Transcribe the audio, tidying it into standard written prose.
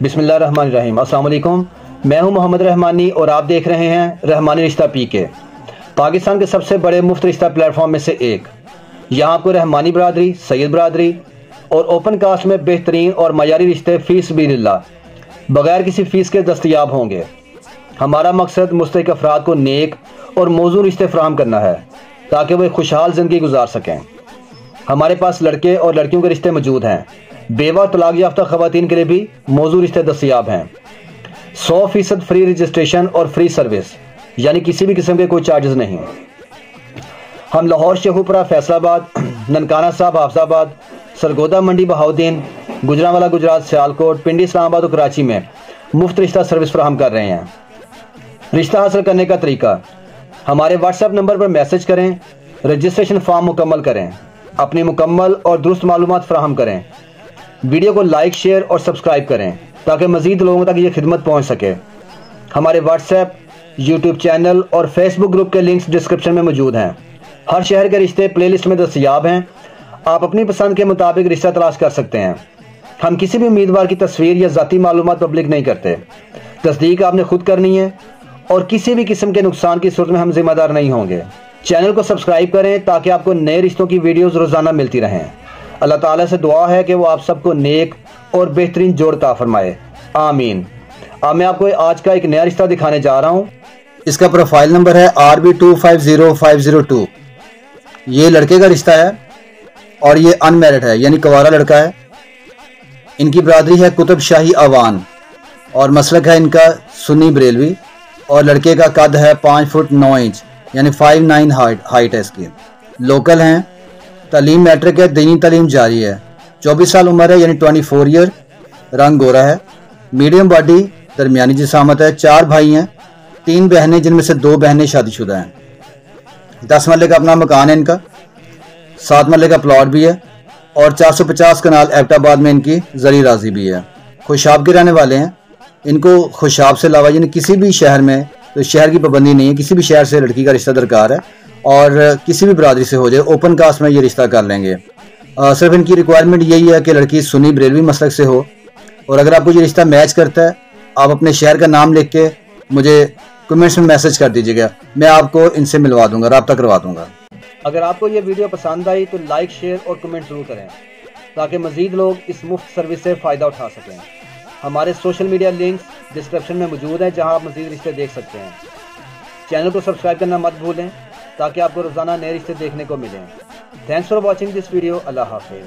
बिस्मिल्लाह रहमान रहीम। अस्सलाम वालेकुम। मैं हूं मोहम्मद रहमानी और आप देख रहे हैं रहमानी रिश्ता पीके, पाकिस्तान के सबसे बड़े मुफ्त रिश्ता प्लेटफॉर्म में से एक। यहां आपको रहमानी बरादरी, सैयद बरादरी और ओपन कास्ट में बेहतरीन और मयारी रिश्ते फीस बिल्लाह बगैर किसी फ़ीस के दस्तयाब होंगे। हमारा मकसद मुस्तहिक अफराद को नेक और मौजूद रिश्ते फराहम करना है ताकि वो एक खुशहाल ज़िंदगी गुजार सकें। हमारे पास लड़के और लड़कियों के रिश्ते मौजूद हैं। बेवा और तलाक याफ्ता ख़वातीन के लिए भी मौजूद रिश्ते दस्तयाब हैं। 100% फ्री रजिस्ट्रेशन और फ्री सर्विस, यानी किसी भी किस्म के कोई चार्जेस नहीं। हम लाहौर, शेखुपुरा, फैसलाबाद, ननकाना साहब, हाफजाबाद, सरगोदा मंडी, बहाउद्दीन, गुजरांवाला गुजरात, सियालकोट, पिंडी, इस्लामाबाद और कराची में मुफ्त रिश्ता सर्विस फराहम कर रहे हैं। रिश्ता हासिल करने का तरीका: हमारे व्हाट्सएप नंबर पर मैसेज करें, रजिस्ट्रेशन फॉर्म मुकम्मल करें, अपनी मुकम्मल और दुरुस्त मालूमात फराहम करें, वीडियो को लाइक, शेयर और सब्सक्राइब करें ताकि मज़ीद लोगों तक ये खिदमत पहुंच सके। हमारे व्हाट्सएप, यूट्यूब चैनल और फेसबुक ग्रुप के लिंक्स डिस्क्रिप्शन में मौजूद हैं। हर शहर के रिश्ते प्लेलिस्ट में दस्तयाब हैं। आप अपनी पसंद के मुताबिक रिश्ता तलाश कर सकते हैं। हम किसी भी उम्मीदवार की तस्वीर या ज़ाती मालूमात पब्लिक नहीं करते। तस्दीक आपने खुद करनी है और किसी भी किस्म के नुकसान की सूरत में हम जिम्मेदार नहीं होंगे। चैनल को सब्सक्राइब करें ताकि आपको नए रिश्तों की वीडियोस रोज़ाना मिलती रहें। अल्लाह ताला से दुआ है कि वो आप सबको नेक और बेहतरीन जोड़ अता फरमाए, आमीन। अब मैं आपको आज का एक नया रिश्ता दिखाने जा रहा हूँ। इसका प्रोफाइल नंबर है RB250502। ये लड़के का रिश्ता है और ये अनमैरिड है, यानी कुंवारा लड़का है। इनकी बरादरी है कुतुब शाही अवान और मसलक है इनका सुन्नी बरेलवी, और लड़के का कद है 5 फुट 9 इंच, यानी 5'9" हाइट है इसकी। लोकल हैं, तालीम मैट्रिक है, दीनी तालीम जारी है। 24 साल उम्र है, यानी 24 ईयर। रंग गोरा है, मीडियम बॉडी, दरमियानी जिसामत है। 4 भाई हैं, 3 बहनें जिनमें से 2 बहनें शादीशुदा हैं। 10 मरले का अपना मकान है इनका, 7 मरले का प्लॉट भी है और 450 कनाल एबटाबाद में इनकी जरी राजी भी है। खुशाब के रहने वाले हैं। इनको खुशाब से अलावा यानी किसी भी शहर में, तो शहर की पाबंदी नहीं है, किसी भी शहर से लड़की का रिश्ता दरकार है और किसी भी बरादरी से हो जाए, ओपन कास्ट में ये रिश्ता कर लेंगे। सिर्फ इनकी रिक्वायरमेंट यही है कि लड़की सुन्नी बरेलवी मसलक से हो। और अगर आपको ये रिश्ता मैच करता है, आप अपने शहर का नाम लिख के मुझे कमेंट्स में मैसेज कर दीजिएगा, मैं आपको इनसे मिलवा दूंगा, राब्ता करवा दूंगा। अगर आपको ये वीडियो पसंद आई तो लाइक, शेयर और कमेंट ज़रूर करें ताकि मज़ीद लोग इस मुफ्त सर्विस से फ़ायदा उठा सकें। हमारे सोशल मीडिया लिंक्स डिस्क्रिप्शन में मौजूद हैं जहां आप मज़ीद रिश्ते देख सकते हैं। चैनल को सब्सक्राइब करना मत भूलें ताकि आपको रोज़ाना नए रिश्ते देखने को मिलें। Thanks for watching this video. अल्लाह हाफिज़।